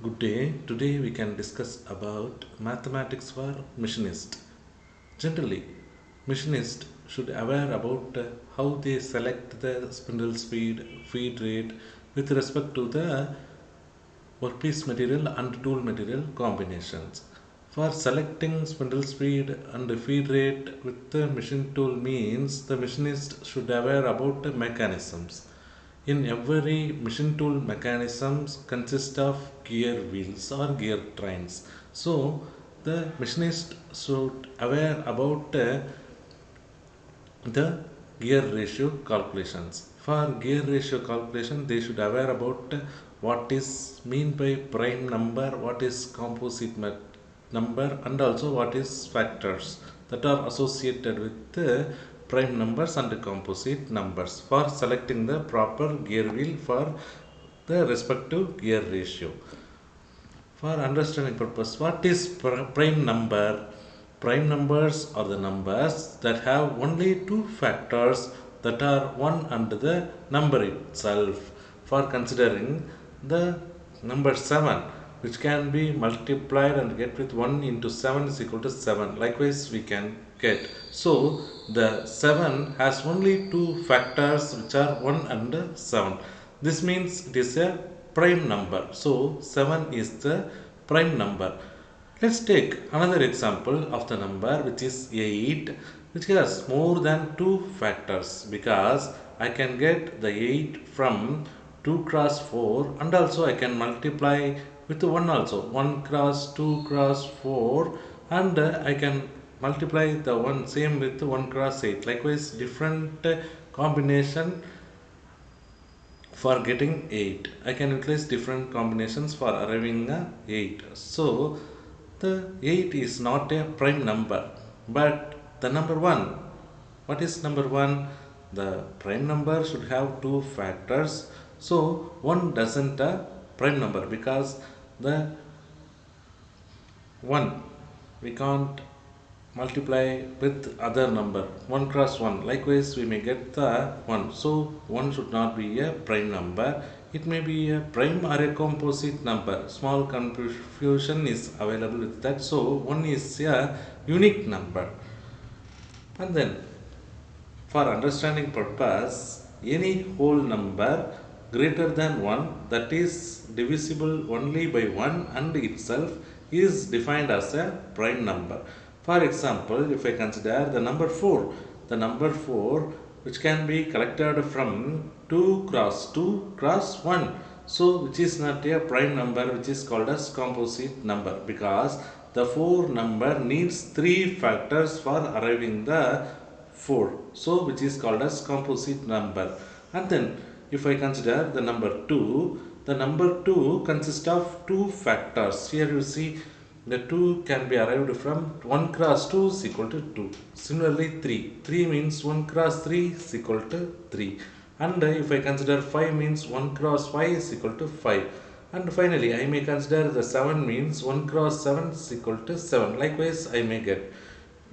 Good day. Today we can discuss about mathematics for machinists. Generally, machinists should aware about how they select the spindle speed, feed rate with respect to the workpiece material and tool material combinations. For selecting spindle speed and feed rate with the machine tool means the machinist should aware about the mechanisms. In every machine tool mechanisms consist of gear wheels or gear trains. So the machinist should aware about the gear ratio calculations. For gear ratio calculation, they should aware about what is mean by prime number, what is composite number, and also what is factors that are associated with the prime numbers and composite numbers for selecting the proper gear wheel for the respective gear ratio. For understanding purpose, what is prime number? Prime numbers are the numbers that have only two factors that are 1 and the number itself. For considering the number 7, which can be multiplied and get with 1 into 7 is equal to 7. Likewise, we can get. So, the 7 has only two factors which are 1 and 7. This means it is a prime number. So, 7 is the prime number. Let's take another example of the number which is 8, which has more than two factors because I can get the 8 from 2 cross 4 and also I can multiply with 1 also 1 cross 2 cross 4 and I can multiply the one same with 1 cross 8. Likewise, different combination for getting 8. I can utilize different combinations for arriving at 8. So the 8 is not a prime number, but the number 1. What is number 1? The prime number should have two factors. So 1 doesn't a prime number because the 1 we can't multiply with other number 1 cross 1. Likewise, we may get the 1. So 1 should not be a prime number. It may be a prime or a composite number. Small confusion is available with that. So 1 is a unique number. And then for understanding purpose, any whole number greater than 1 that is divisible only by 1 and itself is defined as a prime number. For example, if I consider the number 4 which can be collected from 2 cross 2 cross 1. So, which is not a prime number, which is called as composite number because the 4 number needs 3 factors for arriving the 4. So, which is called as composite number. And then, if I consider the number 2 consists of 2 factors. Here you see the 2 can be arrived from 1 cross 2 is equal to 2. Similarly, 3. 3 means 1 cross 3 is equal to 3. And if I consider 5 means 1 cross 5 is equal to 5. And finally, I may consider the 7 means 1 cross 7 is equal to 7. Likewise, I may get,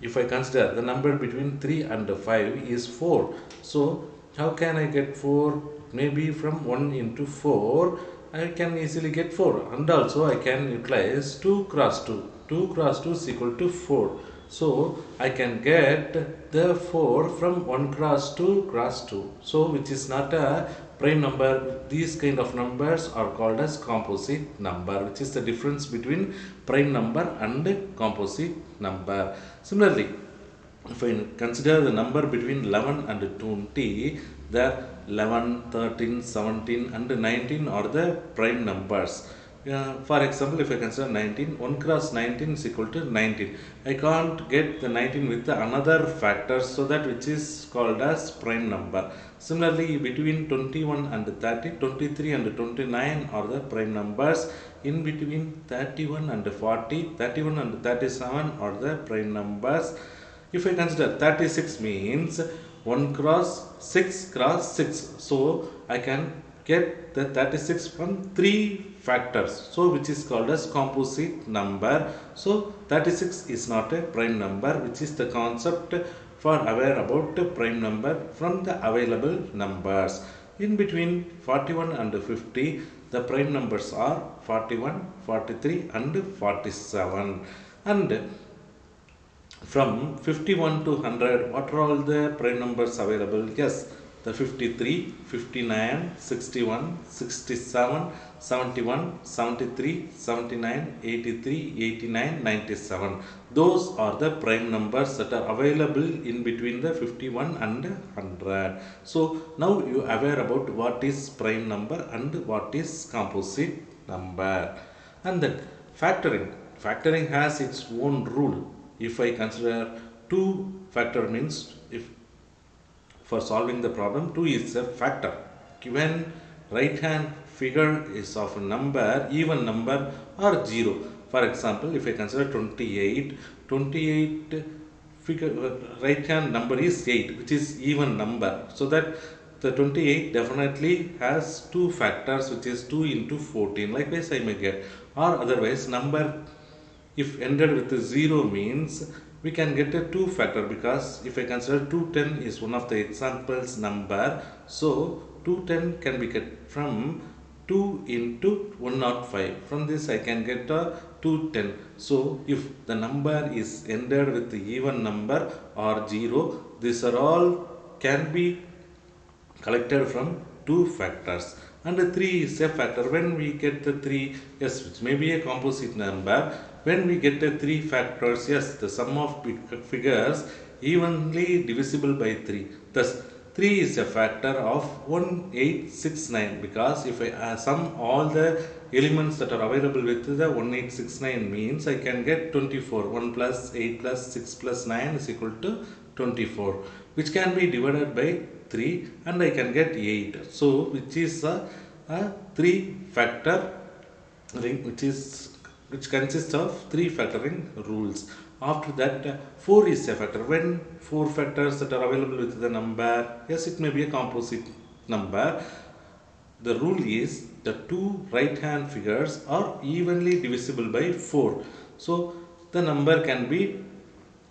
if I consider the number between 3 and 5 is 4. So, how can I get 4? Maybe from 1 into 4 I can easily get 4, and also I can utilize 2 cross 2. 2 cross 2 is equal to 4. So I can get the 4 from 1 cross 2 cross 2. So which is not a prime number. These kind of numbers are called as composite number, which is the difference between prime number and composite number. Similarly, if I consider the number between 11 and 20, the 11, 13, 17 and 19 are the prime numbers. For example, if I consider 19, 1 cross 19 is equal to 19. I can't get the 19 with the another factor, so that which is called as prime number. Similarly, between 21 and 30, 23 and 29 are the prime numbers. In between 31 and 40, 31 and 37 are the prime numbers. If I consider 36 means 1 cross 6 cross 6. So I can get the 36 from 3 factors. So which is called as composite number. So 36 is not a prime number, which is the concept for aware about the prime number from the available numbers. In between 41 and 50, the prime numbers are 41, 43 and 47. And from 51 to 100, what are all the prime numbers available? Yes, the 53, 59, 61, 67, 71, 73, 79, 83, 89, 97. Those are the prime numbers that are available in between the 51 and 100. So now you are aware about what is prime number and what is composite number. And then factoring. Factoring has its own rule. If I consider 2 factor means, if for solving the problem 2 is a factor, given right hand figure is of a number, even number or 0. For example, if I consider 28, 28 figure right hand number is 8, which is even number, so that the 28 definitely has 2 factors, which is 2 into 14. Likewise I may get, or otherwise number if ended with a 0 means we can get a 2 factor, because if I consider 210 is one of the examples number, so 210 can be get from 2 into 105. From this I can get a 210. So if the number is ended with the even number or 0, these are all can be collected from 2 factors. And the 3 is a factor. When we get the 3, yes, which may be a composite number. When we get the 3 factors, yes, the sum of figures evenly divisible by 3. Thus, 3 is a factor of 1869, because if I sum all the elements that are available with the 1869 means I can get 24. 1 plus 8 plus 6 plus 9 is equal to 24, which can be divided by 3 and I can get 8. So, which is a 3 factor ring, which consists of 3 factoring rules. After that, 4 is a factor. When 4 factors that are available with the number, yes, it may be a composite number. The rule is the 2 right hand figures are evenly divisible by 4. So the number can be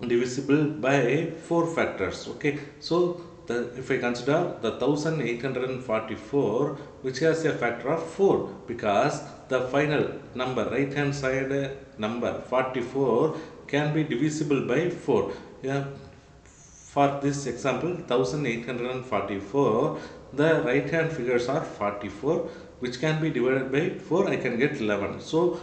divisible by 4 factors. Okay, so if I consider the 1844, which has a factor of 4, because the final number, right hand side number 44 can be divisible by 4. Yeah, for this example 1844, the right hand figures are 44, which can be divided by 4, I can get 11. So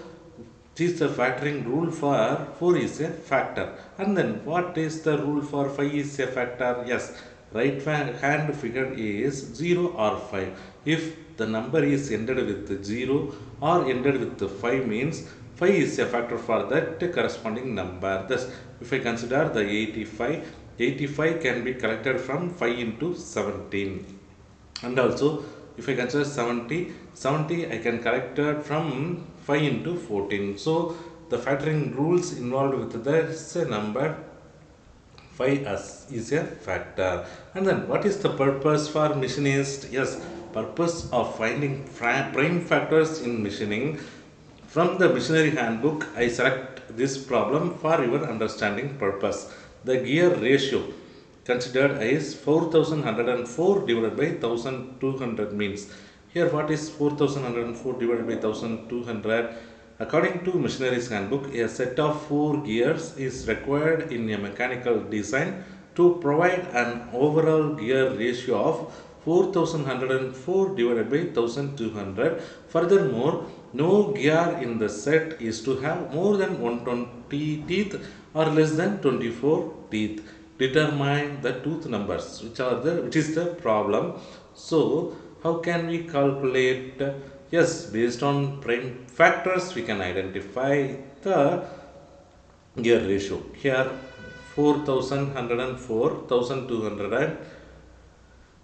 this is the factoring rule for 4 is a factor. And then what is the rule for 5 is a factor? Yes, right hand figure is 0 or 5. If the number is ended with 0 or ended with 5 means 5 is a factor for that corresponding number. Thus, if I consider the 85, 85 can be collected from 5 into 17. And also, if I consider 70, 70 I can collect it from 5 into 14. So, the factoring rules involved with this number 5 as is a factor. And then what is the purpose for machinist? Yes, purpose of finding prime factors in machining. From the machinery handbook, I select this problem for your understanding purpose. The gear ratio considered is 4104 divided by 1200 means. Here what is 4104 divided by 1200? According to machinery's handbook, a set of 4 gears is required in a mechanical design to provide an overall gear ratio of 4104 divided by 1200. Furthermore, no gear in the set is to have more than 120 teeth or less than 24 teeth. Determine the tooth numbers, which is the problem. So how can we calculate? Yes, based on prime factors we can identify the gear ratio. Here 4104, 1200.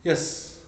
Yes,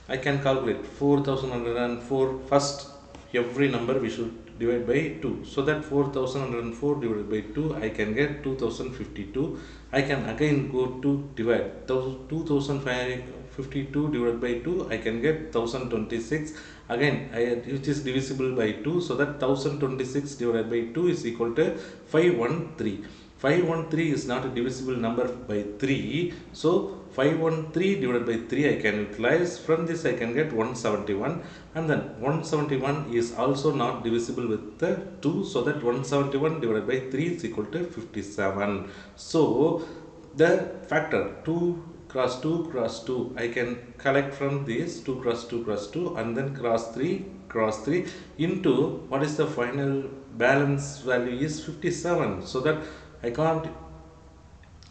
I can calculate 4104. First, every number we should divide by 2. So that 4104 divided by 2, I can get 2052. I can again go to divide 2052 divided by 2, I can get 1026. Again, which is divisible by 2, so that 1026 divided by 2 is equal to 513. 513 is not a divisible number by 3, so 513 divided by 3 I can utilize. From this I can get 171, and then 171 is also not divisible with the 2, so that 171 divided by 3 is equal to 57. So the factor 2 cross 2 cross 2 I can collect from this 2 cross 2 cross 2, and then cross 3 into what is the final balance value is 57, so that I can't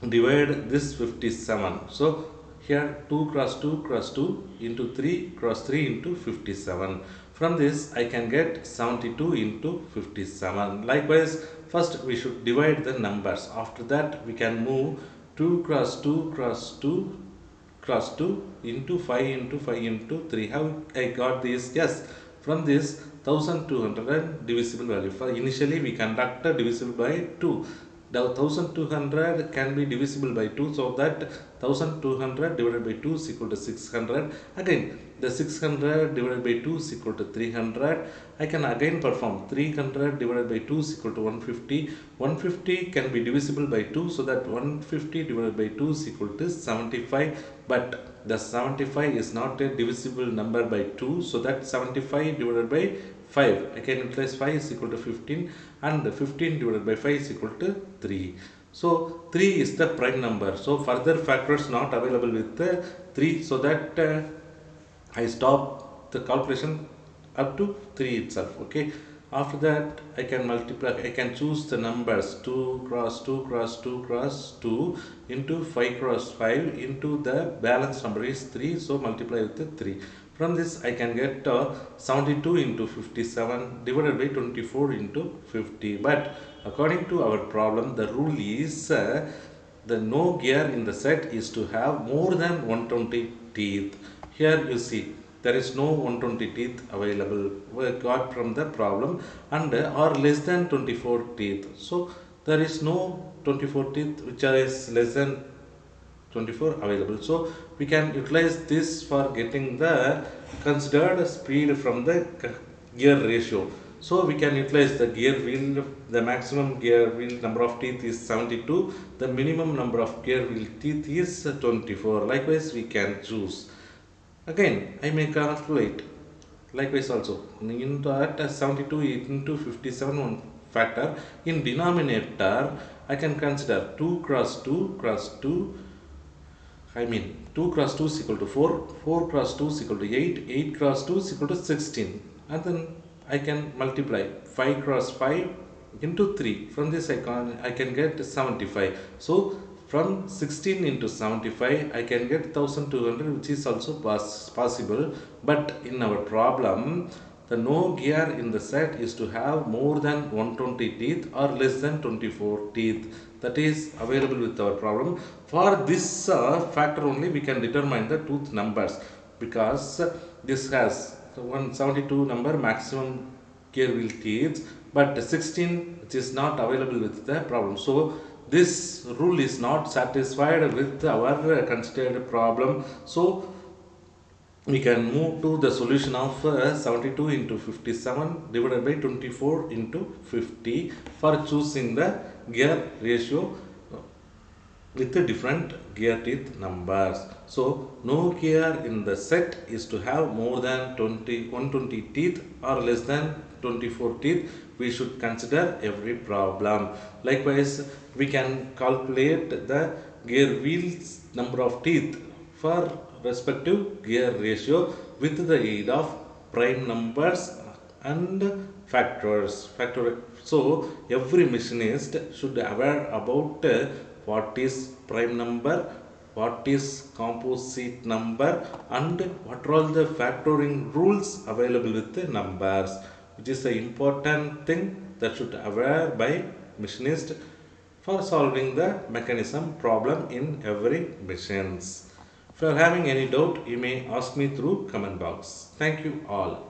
divide this 57. So here 2 cross 2 cross 2 into 3 cross 3 into 57. From this I can get 72 into 57. Likewise, first we should divide the numbers. After that we can move 2 cross 2 cross 2 cross 2 into 5 into 5 into 3. How I got this? Yes, from this 1200 divisible value. For initially we conducted divisible by 2. Now 1200 can be divisible by 2, so that 1200 divided by 2 is equal to 600. Again, the 600 divided by 2 is equal to 300. I can again perform 300 divided by 2 is equal to 150. 150 can be divisible by 2, so that 150 divided by 2 is equal to 75. But the 75 is not a divisible number by 2, so that 75 divided by 5, I can utilize 5 is equal to 15, and 15 divided by 5 is equal to 3. So 3 is the prime number. So further factors not available with the 3, so that I stop the calculation up to 3 itself. Okay, after that I can multiply, I can choose the numbers 2 cross 2 cross 2 cross 2 into 5 cross 5 into the balance number is 3, so multiply with the 3. From this I can get 72 into 57 divided by 24 into 50. But according to our problem, the rule is the no gear in the set is to have more than 120 teeth. Here you see there is no 120 teeth available, we got from the problem, and or less than 24 teeth. So there is no 24 teeth which is less than 24 available, so we can utilize this for getting the considered speed from the gear ratio. So we can utilize the gear wheel. The maximum gear wheel number of teeth is 72, the minimum number of gear wheel teeth is 24. Likewise we can choose. Again I may calculate likewise also in that 72 into 57 one factor. In denominator I can consider 2 cross 2 cross 2, I mean 2 cross 2 is equal to 4, 4 cross 2 is equal to 8, 8 cross 2 is equal to 16, and then I can multiply 5 cross 5 into 3. From this I can get 75. So from 16 into 75 I can get 1200, which is also possible. But in our problem, the no gear in the set is to have more than 120 teeth or less than 24 teeth. That is available with our problem. For this factor only we can determine the tooth numbers, because this has 172 number maximum gear wheel teeth, but 16 which is not available with the problem. So this rule is not satisfied with our considered problem. So we can move to the solution of 72 into 57 divided by 24 into 50 for choosing the gear ratio with the different gear teeth numbers. So no gear in the set is to have more than 120 teeth or less than 24 teeth. We should consider every problem. Likewise we can calculate the gear wheels number of teeth for respective gear ratio with the aid of prime numbers and factors. So every machinist should aware about what is prime number, what is composite number, and what are all the factoring rules available with the numbers, which is the important thing that should aware by machinist for solving the mechanism problem in every machines. If you are having any doubt, you may ask me through comment box. Thank you all.